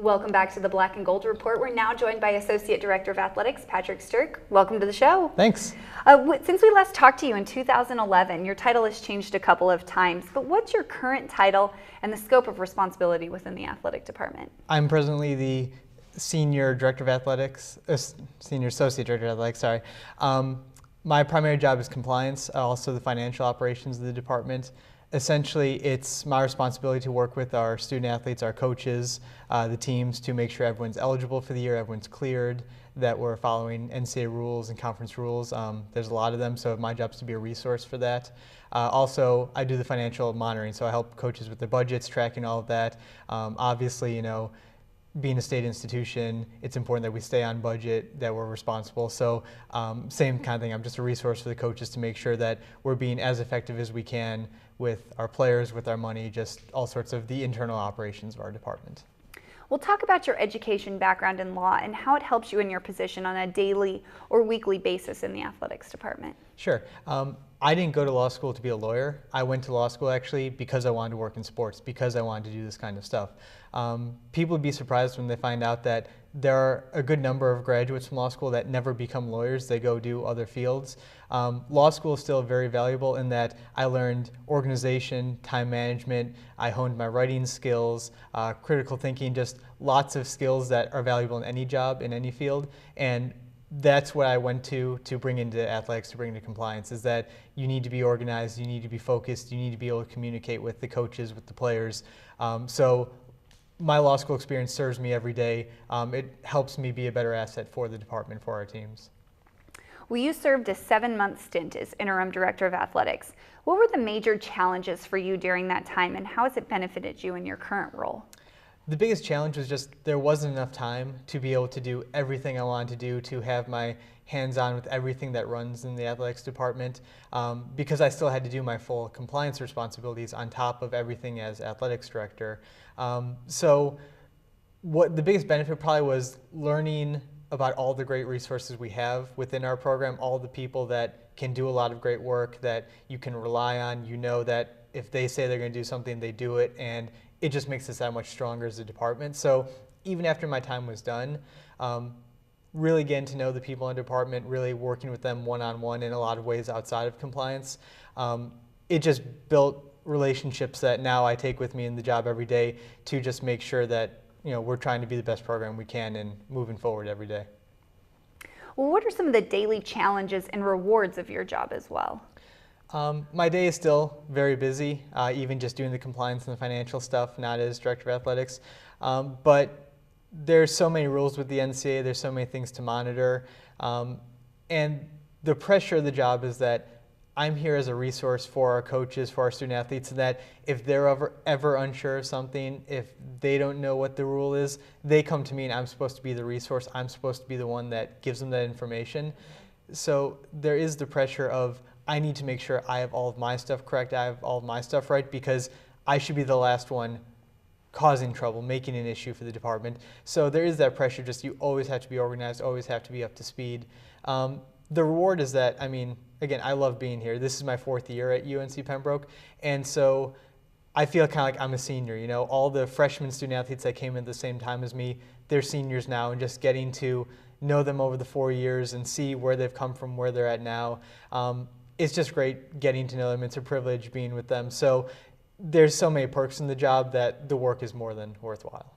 Welcome back to the Black and Gold Report. We're now joined by Associate Director of Athletics, Patrick Stirk. Welcome to the show. Thanks. Since we last talked to you in 2011, your title has changed a couple of times, but what's your current title and the scope of responsibility within the athletic department? I'm presently the Senior Director of Athletics, Senior Associate Director of Athletics, sorry. My primary job is compliance, also the financial operations of the department. Essentially, it's my responsibility to work with our student athletes, our coaches, the teams to make sure everyone's eligible for the year, everyone's cleared, that we're following NCAA rules and conference rules. There's a lot of them, so my job is to be a resource for that. Also, I do the financial monitoring, so I help coaches with their budgets, tracking all of that. Obviously, you know, being a state institution, it's important that we stay on budget, that we're responsible. So same kind of thing, I'm just a resource for the coaches to make sure that we're being as effective as we can with our players, with our money, just all sorts of the internal operations of our department. We'll talk about your education background in law and how it helps you in your position on a daily or weekly basis in the athletics department. Sure. I didn't go to law school to be a lawyer. I went to law school actually because I wanted to work in sports, because I wanted to do this kind of stuff. People would be surprised when they find out that there are a good number of graduates from law school that never become lawyers. They go do other fields. Law school is still very valuable in that I learned organization, time management, I honed my writing skills, critical thinking, just lots of skills that are valuable in any job, in any field. And that's what I went to bring into athletics, to bring into compliance, is that you need to be organized, you need to be focused, you need to be able to communicate with the coaches, with the players. So my law school experience serves me every day. It helps me be a better asset for the department, for our teams. Well, you served a 7-month stint as Interim Director of Athletics. What were the major challenges for you during that time, and how has it benefited you in your current role? The biggest challenge was just there wasn't enough time to be able to do everything I wanted to do, to have my hands-on with everything that runs in the athletics department, because I still had to do my full compliance responsibilities on top of everything as athletics director. So what the biggest benefit probably was learning about all the great resources we have within our program, all the people that can do a lot of great work that you can rely on. You know that if they say they're going to do something, they do it, and it just makes us that much stronger as a department. So even after my time was done, really getting to know the people in the department, really working with them one-on-one in a lot of ways outside of compliance, it just built relationships that now I take with me in the job every day to just make sure that, you know, we're trying to be the best program we can and moving forward every day. Well, what are some of the daily challenges and rewards of your job as well? My day is still very busy, even just doing the compliance and the financial stuff, not as Director of Athletics. But there's so many rules with the NCAA, there's so many things to monitor. And the pressure of the job is that I'm here as a resource for our coaches, for our student athletes, so that if they're ever unsure of something, if they don't know what the rule is, they come to me and I'm supposed to be the resource. I'm supposed to be the one that gives them that information. So there is the pressure of, I need to make sure I have all of my stuff correct, I have all of my stuff right, because I should be the last one causing trouble, making an issue for the department. So there is that pressure, just you always have to be organized, always have to be up to speed. The reward is that, I mean, again, I love being here. This is my 4th year at UNC Pembroke, and so I feel kind of like I'm a senior. You know, all the freshman student athletes that came in at the same time as me, they're seniors now, and just getting to know them over the 4 years and see where they've come from, where they're at now. It's just great getting to know them. It's a privilege being with them. So there's so many perks in the job that the work is more than worthwhile.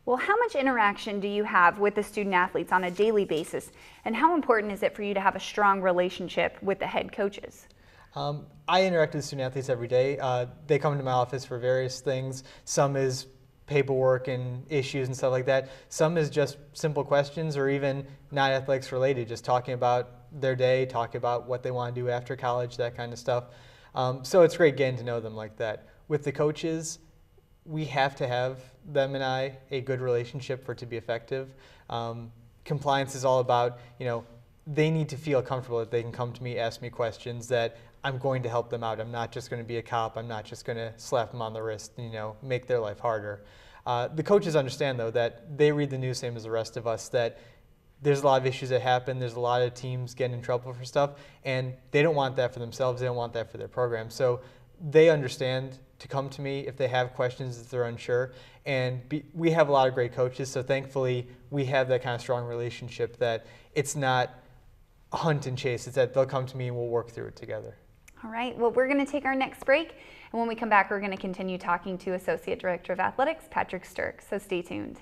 Well, how much interaction do you have with the student athletes on a daily basis, and how important is it for you to have a strong relationship with the head coaches? I interact with student athletes every day. They come to my office for various things. Some is paperwork and issues and stuff like that. Some is just simple questions, or even not athletics related, just talking about their day, talking about what they want to do after college, that kind of stuff. So it's great getting to know them like that. With the coaches, we have to have, them and I, a good relationship for it to be effective. Compliance is all about, you know, they need to feel comfortable that they can come to me, ask me questions, that I'm going to help them out. I'm not just going to be a cop. I'm not just going to slap them on the wrist and, you know, make their life harder. The coaches understand, though, that they read the news same as the rest of us, that there's a lot of issues that happen. There's a lot of teams getting in trouble for stuff, and they don't want that for themselves. They don't want that for their program. So they understand to come to me if they have questions, if they're unsure. And we have a lot of great coaches, so thankfully we have that kind of strong relationship that it's not a hunt and chase. It's that they'll come to me and we'll work through it together. All right, well, we're going to take our next break, and when we come back, we're going to continue talking to Associate Director of Athletics, Patrick Stirk, so stay tuned.